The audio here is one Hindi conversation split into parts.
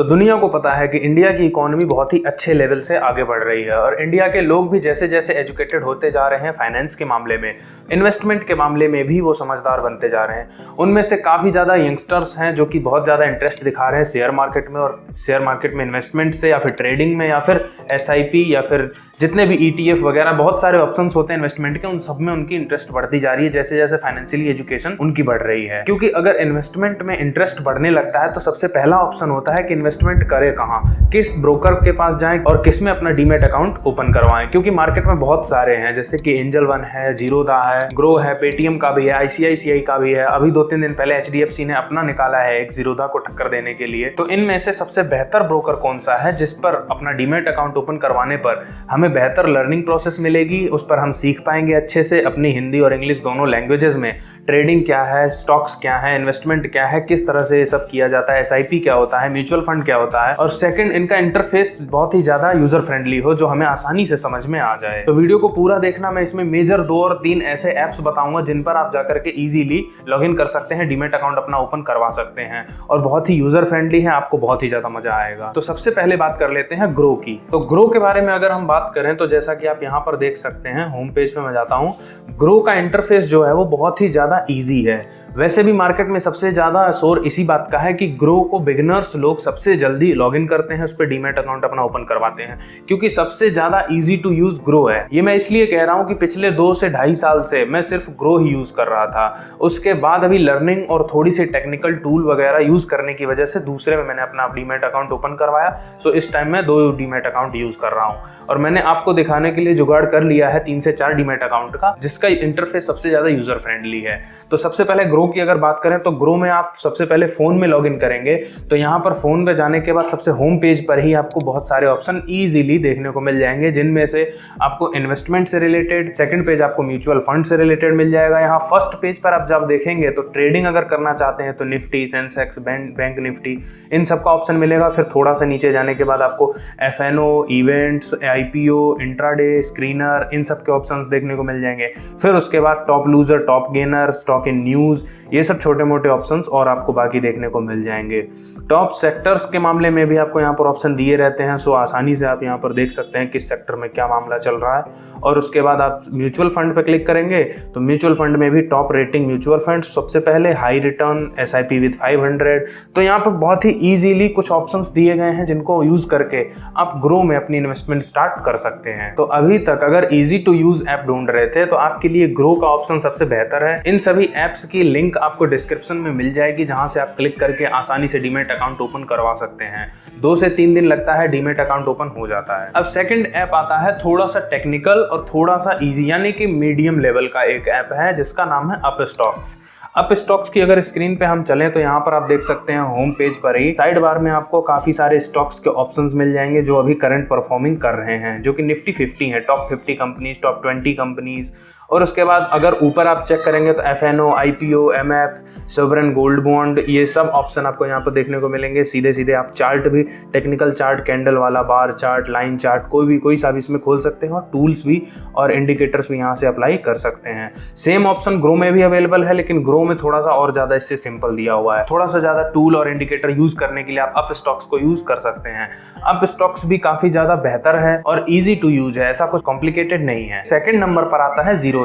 तो दुनिया को पता है कि इंडिया की इकोनॉमी बहुत ही अच्छे लेवल से आगे बढ़ रही है और इंडिया के लोग भी जैसे जैसे एजुकेटेड होते जा रहे हैं फाइनेंस के मामले में, इन्वेस्टमेंट के मामले में भी वो समझदार बनते जा रहे हैं। उनमें से काफ़ी ज़्यादा यंगस्टर्स हैं जो कि बहुत ज़्यादा इंटरेस्ट दिखा रहे हैं शेयर मार्केट में और शेयर मार्केट में इन्वेस्टमेंट से या फिर ट्रेडिंग में या फिर SIP या फिर जितने भी ETF वगैरह बहुत सारे ऑप्शंस होते हैं इन्वेस्टमेंट के, उन सब में उनकी इंटरेस्ट बढ़ती जा रही है जैसे जैसे फाइनेंशियली एजुकेशन उनकी बढ़ रही है। क्योंकि अगर इन्वेस्टमेंट में इंटरेस्ट बढ़ने लगता है तो सबसे पहला ऑप्शन होता है कि इन्वेस्टमेंट करें कहाँ, किस ब्रोकर के पास जाएं और किस में अपना डीमैट अकाउंट ओपन करवाएं। क्योंकि मार्केट में बहुत सारे हैं जैसे कि एंजल वन है, जीरोधा है, ग्रो है, पेटीएम का भी है, ICICI का भी है। अभी 2-3 दिन पहले HDFC ने अपना निकाला है एक जीरोधा को टक्कर देने के लिए। तो इनमें से सबसे बेहतर ब्रोकर कौन सा है जिस पर अपना डीमैट अकाउंट ओपन करवाने पर हमें बेहतर लर्निंग प्रोसेस मिलेगी, उस पर हम सीख पाएंगे अच्छे से अपनी हिंदी और इंग्लिश दोनों लैंग्वेजेस में। ट्रेडिंग क्या है, स्टॉक्स क्या है, इन्वेस्टमेंट क्या है, किस तरह से ये सब किया जाता है, SIP क्या होता है, म्यूचुअल फंड क्या होता है, और सेकंड इनका इंटरफेस बहुत ही ज्यादा यूजर फ्रेंडली हो जो हमें आसानी से समझ में आ जाए। तो वीडियो को पूरा देखना। मैं इसमें मेजर 2 और 3 ऐसे ऐप्स बताऊंगा जिन पर आप जाकर के इजीली लॉगिन कर सकते हैं, डीमैट अकाउंट अपना ओपन करवा सकते हैं और बहुत ही यूजर फ्रेंडली है, आपको बहुत ही ज्यादा मजा आएगा। तो सबसे पहले बात कर लेते हैं ग्रो की। तो ग्रो के बारे में अगर हम बात करें तो जैसा कि आप यहाँ पर देख सकते हैं, होम पेज पे मैं जाता हूँ। ग्रो का इंटरफेस जो है वो बहुत ही ज्यादा ईजी है। वैसे भी मार्केट में सबसे ज्यादा शोर इसी बात का है कि ग्रो को बिगिनर्स लोग सबसे जल्दी लॉगिन करते हैं, उस पर डीमैट अकाउंट अपना ओपन करवाते हैं क्योंकि सबसे ज्यादा इजी टू यूज ग्रो है। ये मैं इसलिए कह रहा हूँ कि पिछले 2 से 2.5 साल से मैं सिर्फ ग्रो ही यूज कर रहा था। उसके बाद अभी लर्निंग और थोड़ी सी टेक्निकल टूल वगैरह यूज करने की वजह से दूसरे में मैंने अपना डीमैट अकाउंट ओपन करवाया। सो इस टाइम मैं 2 डीमैट अकाउंट यूज कर रहा हूँ और मैंने आपको दिखाने के लिए जुगाड़ कर लिया है 3 से 4 डीमैट अकाउंट का, जिसका इंटरफेस सबसे ज्यादा यूजर फ्रेंडली है। तो सबसे पहले ग्रो की अगर बात करें तो ग्रो में आप सबसे पहले फोन में लॉगिन करेंगे तो यहाँ पर फोन पे जाने के बाद सबसे होम पेज पर ही आपको बहुत सारे ऑप्शन इजीली देखने को मिल जाएंगे, जिनमें से आपको इन्वेस्टमेंट से रिलेटेड, सेकंड पेज आपको म्यूचुअल फंड से रिलेटेड मिल जाएगा। यहाँ फर्स्ट पेज पर आप जब देखेंगे तो ट्रेडिंग अगर करना चाहते हैं तो निफ्टी, सेंसेक्स, बैंक निफ्टी, इन सब का ऑप्शन मिलेगा। फिर थोड़ा सा नीचे जाने के बाद आपको FNO, events, IPO, intraday, screener, इन सब के ऑप्शंस देखने को मिल जाएंगे। फिर उसके बाद top loser, top gainer, stock in news, ये सब छोटे मोटे ऑप्शंस और आपको बाकी देखने को मिल जाएंगे। टॉप सेक्टर्स के मामले में भी आपको यहाँ पर ऑप्शन दिए रहते हैं, सो आसानी से आप यहाँ पर देख सकते हैं किस सेक्टर में क्या मामला चल रहा है। और उसके बाद आप म्यूचुअल फंड पर क्लिक करेंगे तो म्यूचुअल फंड में भी टॉप रेटिंग म्यूचुअल फंड सबसे पहले, हाई रिटर्न, SIP विद 500। तो यहाँ पर बहुत ही ईजिली कुछ ऑप्शंस दिए गए हैं जिनको यूज करके आप ग्रो में अपनी इन्वेस्टमेंट स्टार्ट कर सकते हैं। तो अभी तक अगर इजी टू यूज ऐप ढूंढ रहे थे तो आपके लिए ग्रो का ऑप्शन सबसे बेहतर है। इन सभी एप्स की लिंक आपको डिस्क्रिप्शन में मिल जाएगी जहां से आप क्लिक करके आसानी से डीमैट अकाउंट ओपन करवा सकते हैं। 2 से 3 दिन लगता है, डीमैट अकाउंट ओपन हो जाता है। अब सेकंड ऐप आता है थोड़ा सा टेक्निकल और थोड़ा सा इजी, यानी कि मीडियम लेवल का एक ऐप है जिसका नाम है अपस्टॉक्स। अपस्टॉक्स की अगर स्क्रीन पे हम चलें तो यहाँ पर आप देख सकते हैं होम पेज पर ही साइड बार में आपको काफी सारे स्टॉक्स के ऑप्शंस मिल जाएंगे जो अभी करंट परफॉर्मिंग कर रहे हैं, जो कि निफ्टी 50 है, टॉप 50 कंपनीज, टॉप 20 कंपनीज। और उसके बाद अगर ऊपर आप चेक करेंगे तो FNO, IPO, MF, sovereign gold bond, ये सब ऑप्शन आपको यहाँ पर देखने को मिलेंगे। सीधे सीधे आप चार्ट भी, टेक्निकल चार्ट, कैंडल वाला, बार चार्ट, लाइन चार्ट, कोई सा भी इसमें खोल सकते हैं और टूल्स भी और इंडिकेटर्स भी यहाँ से अप्लाई कर सकते हैं। सेम ऑप्शन ग्रो में भी अवेलेबल है, लेकिन ग्रो में थोड़ा सा और ज्यादा इससे सिंपल दिया हुआ है। थोड़ा सा ज्यादा टूल और इंडिकेटर यूज करने के लिए आप अपस्टॉक्स को यूज कर सकते हैं। अपस्टॉक्स भी काफी ज्यादा बेहतर है और इजी टू यूज है, ऐसा कुछ कॉम्प्लिकेटेड नहीं है। सेकंड नंबर पर आता है जीरोधा।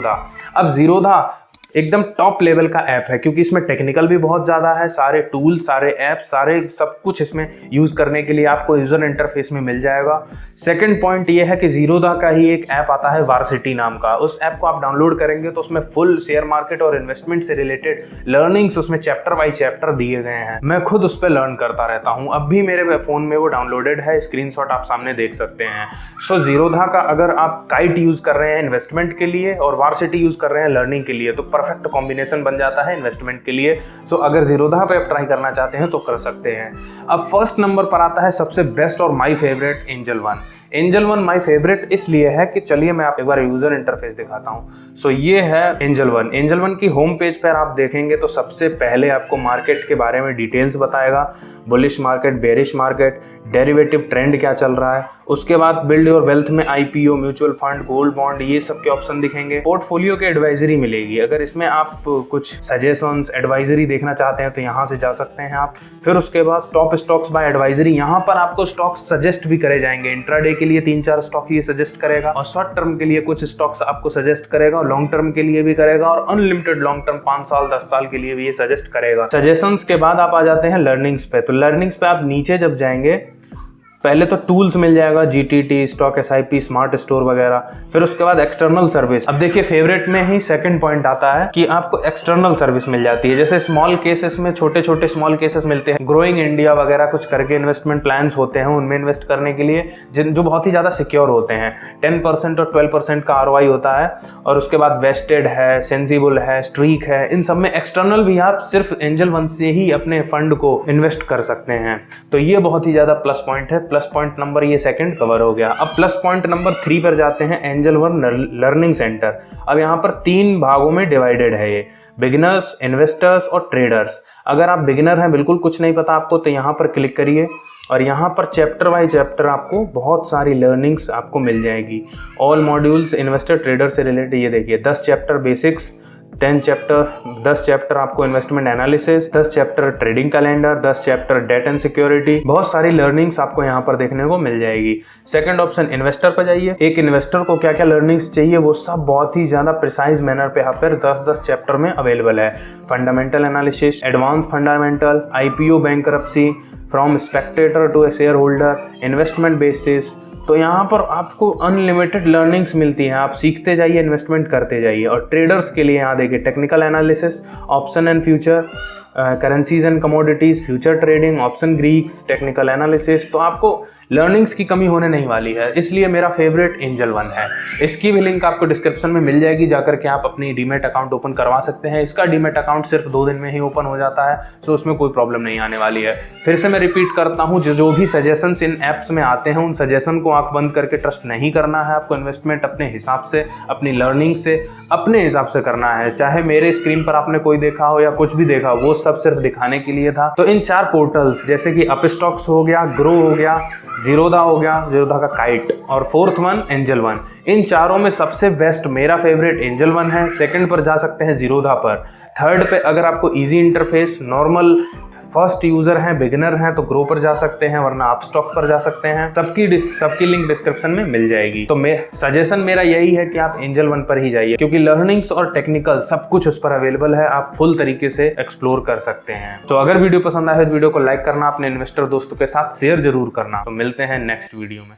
अब जीरोधा एकदम टॉप लेवल का ऐप है क्योंकि इसमें टेक्निकल भी बहुत ज़्यादा है, सारे टूल, सारे ऐप, सारे सब कुछ इसमें यूज़ करने के लिए आपको यूज़र इंटरफेस में मिल जाएगा। सेकंड पॉइंट ये है कि जीरोधा का ही एक ऐप आता है वार्सिटी नाम का। उस ऐप को आप डाउनलोड करेंगे तो उसमें फुल शेयर मार्केट और इन्वेस्टमेंट से रिलेटेड लर्निंग्स उसमें चैप्टर बाई चैप्टर दिए गए हैं। मैं खुद उस पर लर्न करता रहता हूँ, अब भी मेरे फ़ोन में वो डाउनलोडेड है, स्क्रीनशॉट आप सामने देख सकते हैं। सो जीरोधा का अगर आप काइट यूज़ कर रहे हैं इन्वेस्टमेंट के लिए और वार्सिटी यूज़ कर रहे हैं लर्निंग के लिए तो परफेक्ट कॉम्बिनेशन बन जाता है इन्वेस्टमेंट के लिए। सो अगर जीरोधा पे आप ट्राई करना चाहते हैं तो कर सकते हैं। अब फर्स्ट नंबर पर आता है सबसे बेस्ट और my favourite angel one. Angel one my favourite इसलिए है कि चलिए मैं आप एक बार यूजर इंटरफेस दिखाता हूं। सो ये है एंजल वन। एंजल वन की होम पेज पर आप देखेंगे तो सबसे पहले आपको मार्केट के बारे में डिटेल्स बताएगा, bullish market, bearish market, derivative trend क्या चल रहा है। उसके बाद बिल्ड योर वेल्थ में IPO, mutual fund, gold bond, ये सब के ऑप्शन दिखेंगे। पोर्टफोलियो की एडवाइजरी मिलेगी, अगर जिसमें आप कुछ सजेशंस एडवाइजरी देखना चाहते हैं तो यहाँ से जा सकते हैं आप। फिर उसके बाद टॉप स्टॉक्स बाय एडवाइजरी, यहाँ पर आपको स्टॉक्स सजेस्ट भी करे जाएंगे। इंट्राडे के लिए 3-4 स्टॉक ये सजेस्ट करेगा और शॉर्ट टर्म के लिए कुछ स्टॉक्स आपको सजेस्ट करेगा और लॉन्ग टर्म के लिए भी करेगा और अनलिमिटेड लॉन्ग टर्म 5 साल 10 साल के लिए भी ये सजेस्ट करेगा। सजेशंस के बाद आप आ जाते हैं लर्निंग्स पे। तो लर्निंग्स पे आप नीचे जब जाएंगे, पहले तो टूल्स मिल जाएगा, GTT, stock SIP, smart store वगैरह। फिर उसके बाद एक्सटर्नल सर्विस। अब देखिए फेवरेट में ही सेकंड पॉइंट आता है कि आपको एक्सटर्नल सर्विस मिल जाती है। जैसे स्मॉल केसेस में छोटे छोटे स्मॉल केसेस मिलते हैं, ग्रोइंग इंडिया वगैरह कुछ करके इन्वेस्टमेंट प्लान्स होते हैं, उनमें इन्वेस्ट करने के लिए जो बहुत ही ज़्यादा सिक्योर होते हैं। 10% और 12% का ROI होता है। और उसके बाद वेस्टेड है, सेंसिबल है, स्ट्रीक है, इन सब में एक्सटर्नल भी आप सिर्फ एंजल वन से ही अपने फंड को इन्वेस्ट कर सकते हैं। तो ये बहुत ही ज़्यादा प्लस पॉइंट है। प्लस पॉइंट नंबर ये सेकंड कवर हो गया। अब प्लस पॉइंट नंबर 3 पर जाते हैं, एंजल वन लर्निंग सेंटर। अब यहाँ पर 3 भागों में डिवाइडेड है ये, बिगिनर्स, इन्वेस्टर्स और ट्रेडर्स। अगर आप बिगिनर हैं, बिल्कुल कुछ नहीं पता आपको, तो यहाँ पर क्लिक करिए और यहाँ पर चैप्टर बाय चैप्टर आपको बहुत सारी लर्निंग्स आपको मिल जाएगी। ऑल मॉड्यूल्स इन्वेस्टर ट्रेडर से रिलेटेड, ये देखिए 10 चैप्टर बेसिक्स, 10 चैप्टर आपको investment analysis, 10 chapter trading calendar, 10 chapter debt and security. बहुत सारी लर्निंग्स आपको यहाँ पर देखने को मिल जाएगी। सेकंड ऑप्शन इन्वेस्टर पर जाइए। एक इन्वेस्टर को क्या क्या लर्निंग्स चाहिए वो सब बहुत ही ज़्यादा प्रिसाइज मैनर पे यहाँ पर 10-10 चैप्टर में अवेलेबल है। Fundamental analysis, advance fundamental, IPO bankruptcy, from spectator to a share holder, investment basis. तो यहाँ पर आपको अनलिमिटेड लर्निंग्स मिलती हैं, आप सीखते जाइए, इन्वेस्टमेंट करते जाइए। और ट्रेडर्स के लिए यहाँ देखिए technical analysis, option and future, currencies and commodities, future trading, option Greeks, technical analysis. तो आपको लर्निंग्स की कमी होने नहीं वाली है, इसलिए मेरा फेवरेट एंजल वन है। इसकी भी लिंक आपको डिस्क्रिप्शन में मिल जाएगी, जाकर के आप अपनी डीमेट अकाउंट ओपन करवा सकते हैं। इसका डीमेट अकाउंट सिर्फ 2 दिन में ही ओपन हो जाता है, तो उसमें कोई प्रॉब्लम नहीं आने वाली है। फिर से मैं रिपीट करता हूँ, जो भी सजेशंस इन ऐप्स में आते हैं उन सजेशन को आंख बंद करके ट्रस्ट नहीं करना है। आपको इन्वेस्टमेंट अपने हिसाब से, अपनी लर्निंग से, अपने हिसाब से करना है। चाहे मेरे स्क्रीन पर आपने कोई देखा हो या कुछ भी देखा, वो सब सिर्फ दिखाने के लिए था। तो इन 4 पोर्टल्स जैसे कि अपस्टॉक्स हो गया, ग्रो हो गया, जीरोधा हो गया, जीरोधा का काइट, और 4th वन एंजल वन। इन चारों में सबसे बेस्ट मेरा फेवरेट एंजल वन है। सेकंड पर जा सकते हैं जीरोधा पर। थर्ड पे अगर आपको easy interface, normal first user हैं, बिगिनर हैं, तो ग्रो पर जा सकते हैं, वरना आप स्टॉक पर जा सकते हैं। सबकी लिंक डिस्क्रिप्शन में मिल जाएगी। तो सजेशन मेरा यही है कि आप एंजल वन पर ही जाइए, क्योंकि लर्निंग्स और टेक्निकल सब कुछ उस पर अवेलेबल है, आप फुल तरीके से एक्सप्लोर कर सकते हैं। तो अगर वीडियो पसंद आए तो वीडियो को लाइक करना, अपने इन्वेस्टर दोस्तों के साथ शेयर जरूर करना। तो मिलते हैं नेक्स्ट वीडियो में।